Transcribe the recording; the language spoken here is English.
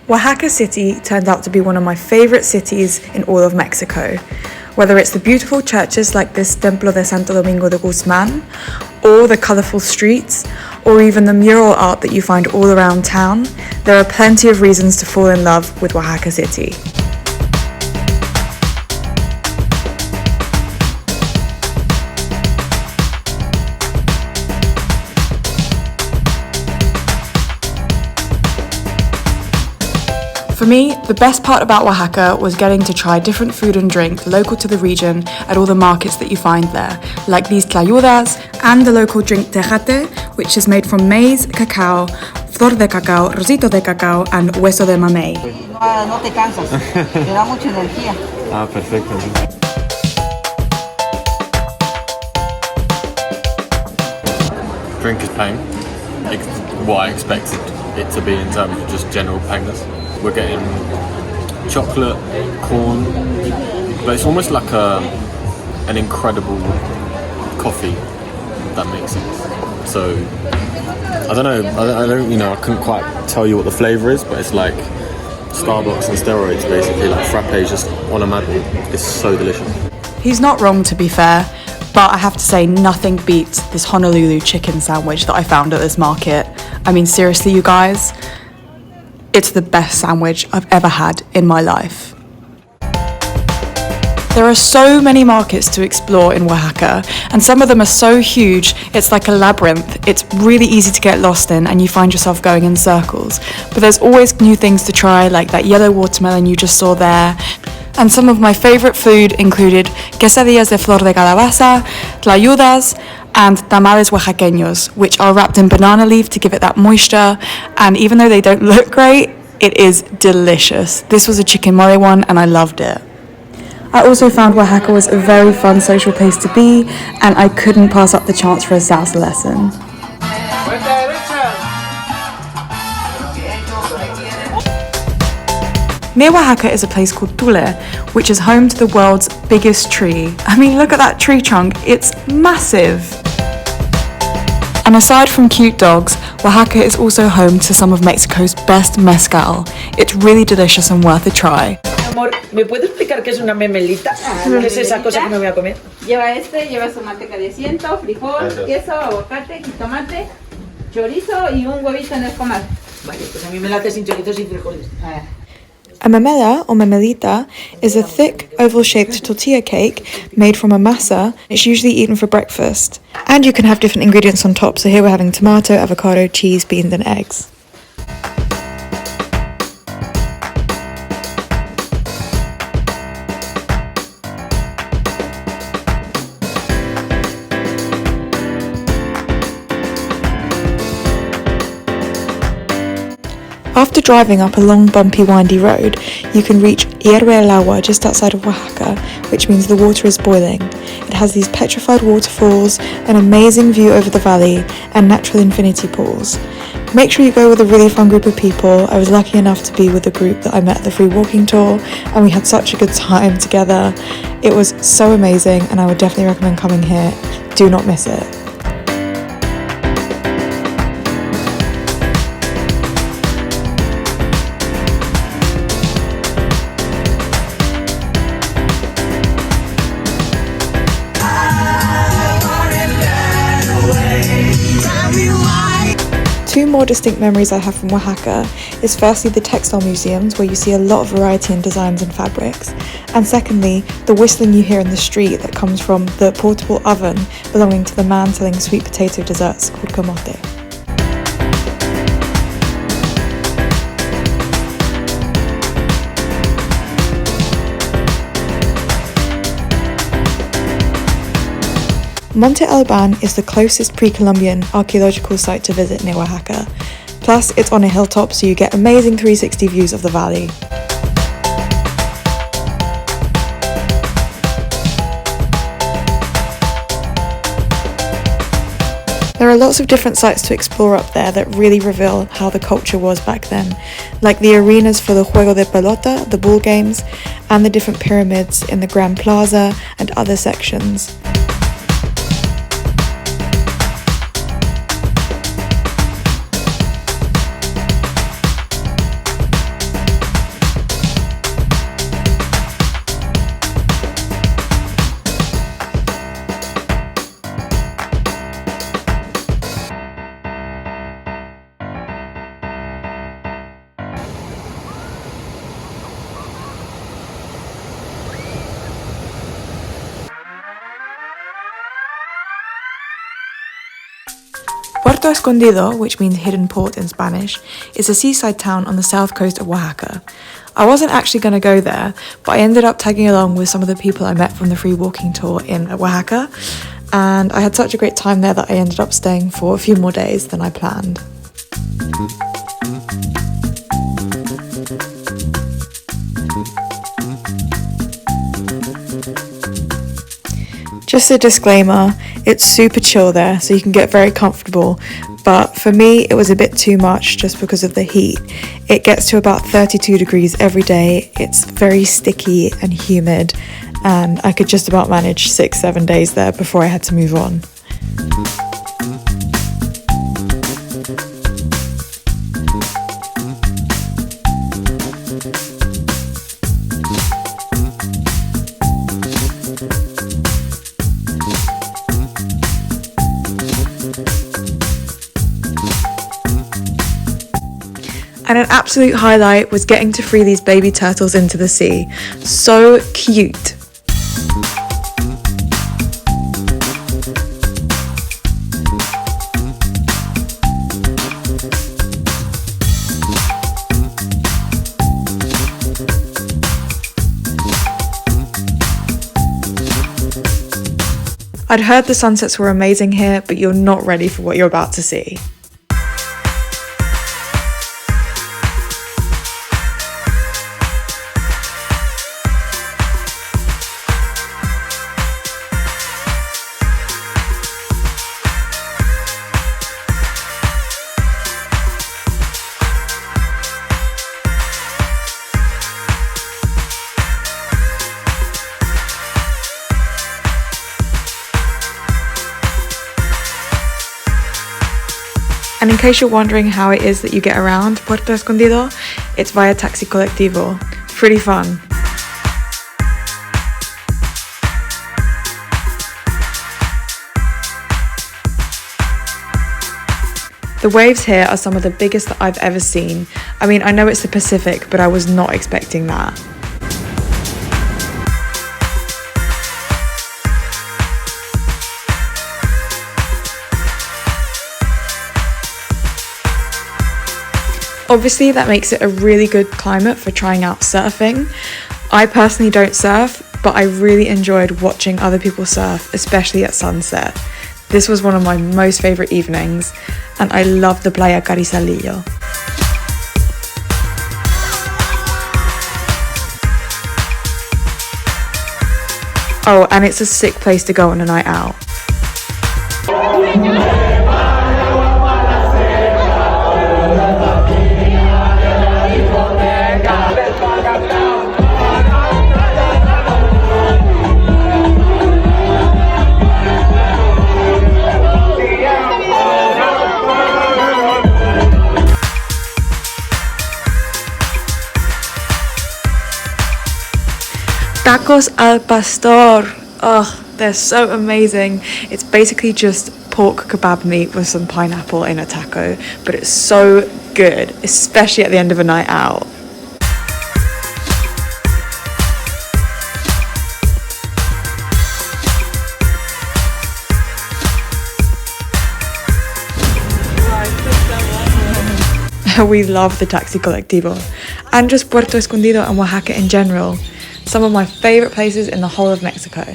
Oaxaca City turned out to be one of my favorite cities in all of Mexico. Whether it's the beautiful churches like this Templo de Santo Domingo Guzman, or the colorful streets, or even the mural art that you find all around town, there are plenty of reasons to fall in love with Oaxaca City. For me, the best part about Oaxaca was getting to try different food and drink local to the region at all the markets that you find there, like these tlayudas and the local drink tejate, which is made from maize, cacao, flor de cacao, rosito de cacao, and hueso de mamey. No te cansas, te da mucha energía. Ah, perfecto. Drink is pain. What I expected it to be in terms of just general pangness. We're getting chocolate, corn, but it's almost like an incredible coffee, if that makes sense. So, I don't know, I couldn't quite tell you what the flavour is, but it's like Starbucks and steroids, basically, like frappe just on a madden. It's so delicious. He's not wrong, to be fair, but I have to say nothing beats this Honolulu chicken sandwich that I found at this market. I mean, seriously, you guys, it's the best sandwich I've ever had in my life. There are so many markets to explore in Oaxaca, and some of them are so huge, it's like a labyrinth. It's really easy to get lost in, and you find yourself going in circles. But there's always new things to try, like that yellow watermelon you just saw there. And some of my favorite food included quesadillas de flor de calabaza, tlayudas, and tamales oaxaqueños, which are wrapped in banana leaf to give it that moisture, and even though they don't look great, it is delicious. This was a chicken mole one, and I loved it. I also found Oaxaca was a very fun social place to be, and I couldn't pass up the chance for a salsa lesson. Near Oaxaca is a place called Tule, which is home to the world's biggest tree. I mean, look at that tree trunk, it's massive. And aside from cute dogs, Oaxaca is also home to some of Mexico's best mezcal. It's really delicious and worth a try. Amor, ¿me puedes explicar qué es una memelita? ¿Qué es esa cosa que me voy a comer? Lleva su manteca de asiento, frijol, queso, aguacate, jitomate, chorizo y un huevito en el comal. Vale, pues a mí me la hace sin chorizo y frijoles. A memela, or memelita, is a thick, oval-shaped tortilla cake made from a masa. It's usually eaten for breakfast. And you can have different ingredients on top, so here we're having tomato, avocado, cheese, beans and eggs. After driving up a long, bumpy, windy road, you can reach Hierve el Agua just outside of Wahaca, which means the water is boiling. It has these petrified waterfalls, an amazing view over the valley, and natural infinity pools. Make sure you go with a really fun group of people. I was lucky enough to be with a group that I met at the free walking tour, and we had such a good time together. It was so amazing, and I would definitely recommend coming here. Do not miss it. Two more distinct memories I have from Oaxaca is firstly the textile museums, where you see a lot of variety in designs and fabrics, and secondly the whistling you hear in the street that comes from the portable oven belonging to the man selling sweet potato desserts called camote. Monte Alban is the closest pre-Columbian archaeological site to visit near Oaxaca. Plus, it's on a hilltop, so you get amazing 360 views of the valley. There are lots of different sites to explore up there that really reveal how the culture was back then, like the arenas for the Juego de Pelota, the ball games, and the different pyramids in the Grand Plaza and other sections. Puerto Escondido, which means hidden port in Spanish, is a seaside town on the south coast of Oaxaca. I wasn't actually going to go there, but I ended up tagging along with some of the people I met from the free walking tour in Oaxaca, and I had such a great time there that I ended up staying for a few more days than I planned. Just a disclaimer, it's super chill there, so you can get very comfortable, but for me it was a bit too much just because of the heat. It gets to about 32 degrees every day, it's very sticky and humid, and I could just about manage 6-7 days there before I had to move on. And an absolute highlight was getting to free these baby turtles into the sea. So cute. I'd heard the sunsets were amazing here, but you're not ready for what you're about to see. And in case you're wondering how it is that you get around Puerto Escondido, it's via taxi colectivo. Pretty fun. The waves here are some of the biggest that I've ever seen. I mean, I know it's the Pacific, but I was not expecting that. Obviously, that makes it a really good climate for trying out surfing. I personally don't surf, but I really enjoyed watching other people surf, especially at sunset. This was one of my most favourite evenings, and I love the Playa Carrizalillo. Oh, and it's a sick place to go on a night out. Tacos al pastor. Oh, they're so amazing. It's basically just pork kebab meat with some pineapple in a taco, but it's so good, especially at the end of a night out. We love the taxi colectivo, and just Puerto Escondido and Oaxaca in general. Some of my favourite places in the whole of Mexico.